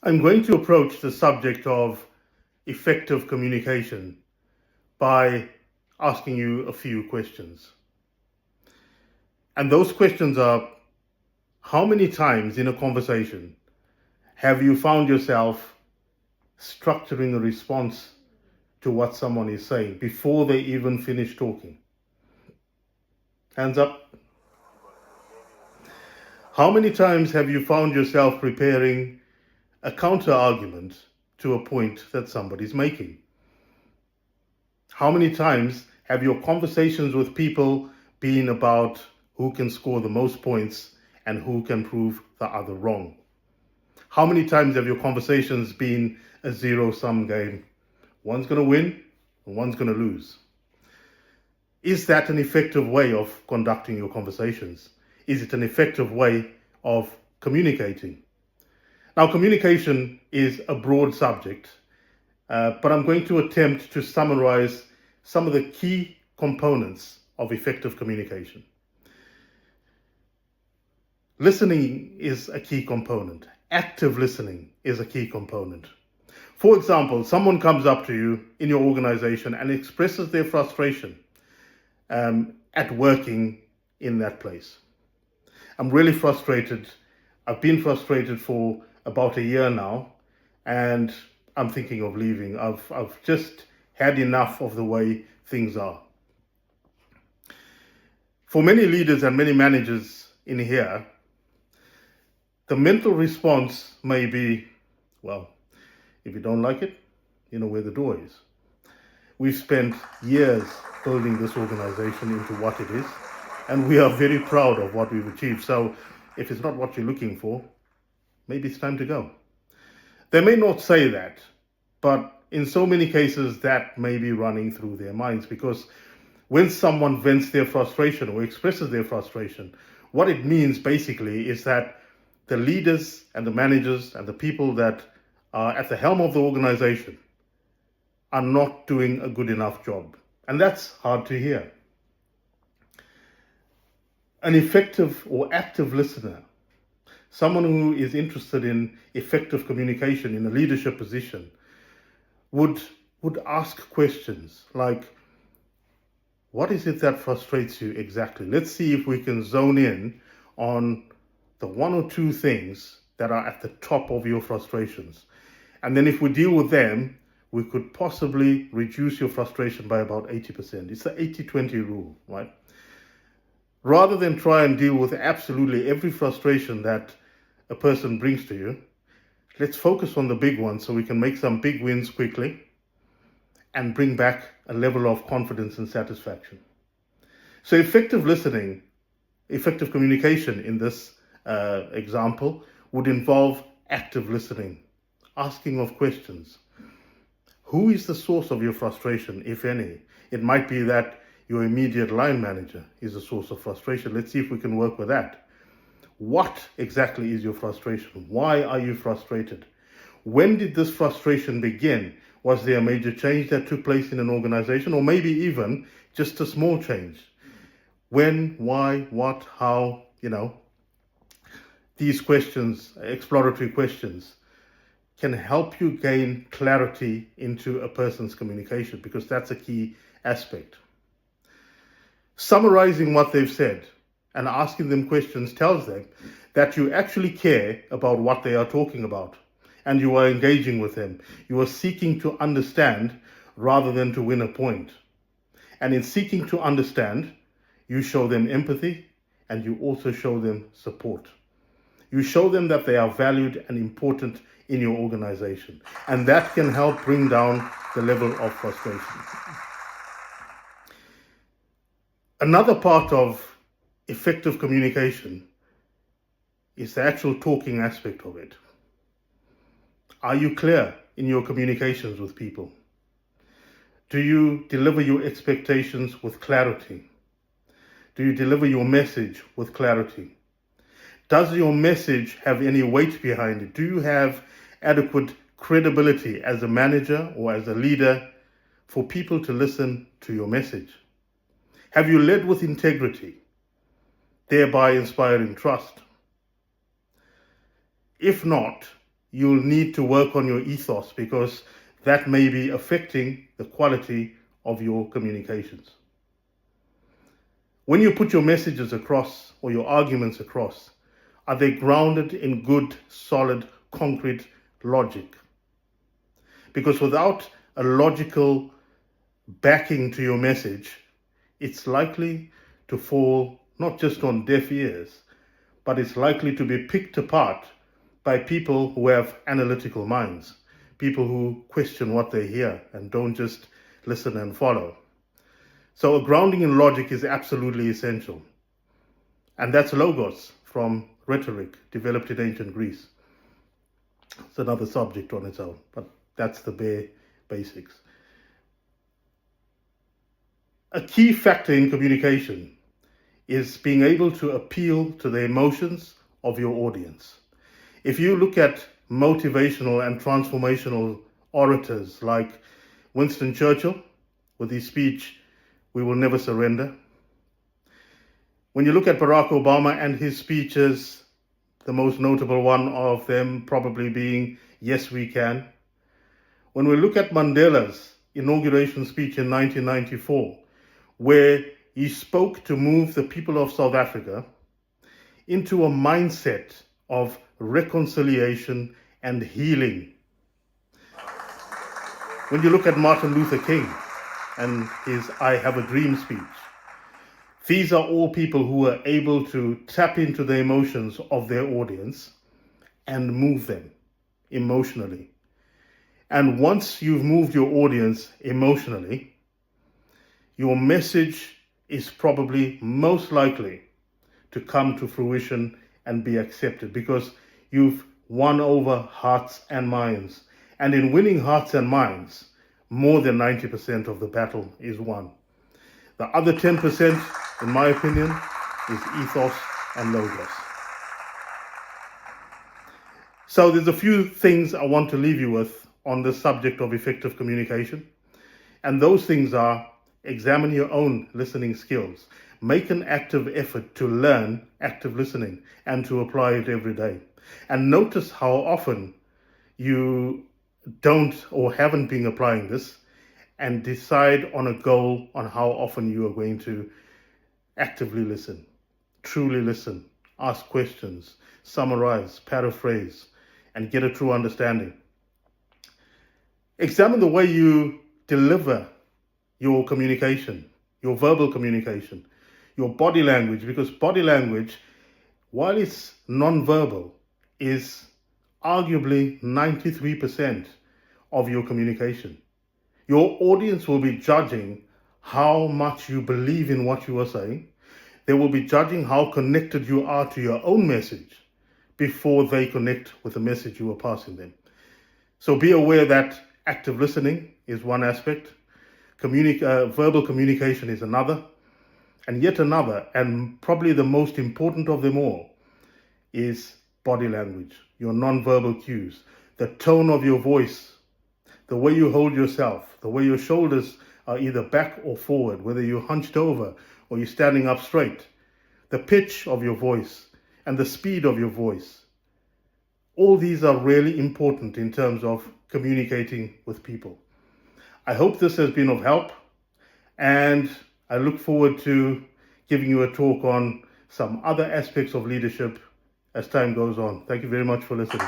I'm going to approach the subject of effective communication by asking you a few questions. And those questions are, how many times in a conversation have you found yourself structuring a response to what someone is saying before they even finish talking? Hands up. How many times have you found yourself preparing a counter argument to a point that somebody's making? How many times have your conversations with people been about who can score the most points and who can prove the other wrong? How many times have your conversations been a zero-sum game? One's going to win and one's going to lose. Is that an effective way of conducting your conversations? Is it an effective way of communicating? Now, communication is a broad subject, but I'm going to attempt to summarize some of the key components of effective communication. Listening is a key component. Active listening is a key component. For example, someone comes up to you in your organization and expresses their frustration at working in that place. I'm really frustrated. I've been frustrated for about a year now, and I'm thinking of leaving. I've just had enough of the way things are. For many leaders and many managers in here, the mental response may be, well, if you don't like it, you know where the door is. We've spent years building this organization into what it is, and we are very proud of what we've achieved. So if it's not what you're looking for, maybe it's time to go. They may not say that, but in so many cases that may be running through their minds, because when someone vents their frustration or expresses their frustration, what it means basically is that the leaders and the managers and the people that are at the helm of the organization are not doing a good enough job. And that's hard to hear. An effective or active listener, someone who is interested in effective communication in a leadership position, would ask questions like, what is it that frustrates you exactly? Let's see if we can zone in on the one or two things that are at the top of your frustrations. And then if we deal with them, we could possibly reduce your frustration by about 80%. It's the 80-20 rule, right? Rather than try and deal with absolutely every frustration that a person brings to you, let's focus on the big ones so we can make some big wins quickly and bring back a level of confidence and satisfaction. So effective listening, effective communication in this example would involve active listening, asking of questions. Who is the source of your frustration, if any? It might be that your immediate line manager is a source of frustration. Let's see if we can work with that. What exactly is your frustration? Why are you frustrated? When did this frustration begin? Was there a major change that took place in an organization, or maybe even just a small change? When, why, what, how, these questions, exploratory questions, can help you gain clarity into a person's communication, because that's a key aspect. Summarizing what they've said and asking them questions tells them that you actually care about what they are talking about, and you are engaging with them. You are seeking to understand rather than to win a point. And in seeking to understand, you show them empathy and you also show them support. You show them that they are valued and important in your organization, and that can help bring down the level of frustration. Another part of effective communication is the actual talking aspect of it. Are you clear in your communications with people? Do you deliver your expectations with clarity? Do you deliver your message with clarity? Does your message have any weight behind it? Do you have adequate credibility as a manager or as a leader for people to listen to your message? Have you led with integrity, thereby inspiring trust? If not, you'll need to work on your ethos, because that may be affecting the quality of your communications. When you put your messages across or your arguments across, are they grounded in good, solid, concrete logic? Because without a logical backing to your message, it's likely to fall not just on deaf ears, but it's likely to be picked apart by people who have analytical minds, people who question what they hear and don't just listen and follow. So a grounding in logic is absolutely essential. And that's logos from rhetoric, developed in ancient Greece. It's another subject on its own, but that's the bare basics. A key factor in communication is being able to appeal to the emotions of your audience. If you look at motivational and transformational orators like Winston Churchill with his speech, "We will never surrender." When you look at Barack Obama and his speeches, the most notable one of them probably being "Yes, we can." When we look at Mandela's inauguration speech in 1994, where he spoke to move the people of South Africa into a mindset of reconciliation and healing. When you look at Martin Luther King and his "I Have a Dream" speech, these are all people who were able to tap into the emotions of their audience and move them emotionally. And once you've moved your audience emotionally, your message is probably most likely to come to fruition and be accepted, because you've won over hearts and minds. And in winning hearts and minds, more than 90% of the battle is won. The other 10%, in my opinion, is ethos and logos. So there's a few things I want to leave you with on the subject of effective communication. And those things are: examine your own listening skills. Make an active effort to learn active listening and to apply it every day. And notice how often you don't or haven't been applying this, and decide on a goal on how often you are going to actively listen, truly listen, ask questions, summarize, paraphrase, and get a true understanding. Examine the way you deliver your communication, your verbal communication, your body language, because body language, while it's non-verbal, is arguably 93% of your communication. Your audience will be judging how much you believe in what you are saying. They will be judging how connected you are to your own message before they connect with the message you are passing them. So be aware that active listening is one aspect, verbal communication is another, and yet another, and probably the most important of them all, is body language, your non-verbal cues, the tone of your voice, the way you hold yourself, the way your shoulders are either back or forward, whether you're hunched over or you're standing up straight, the pitch of your voice and the speed of your voice. All these are really important in terms of communicating with people. I hope this has been of help, and I look forward to giving you a talk on some other aspects of leadership as time goes on. Thank you very much for listening.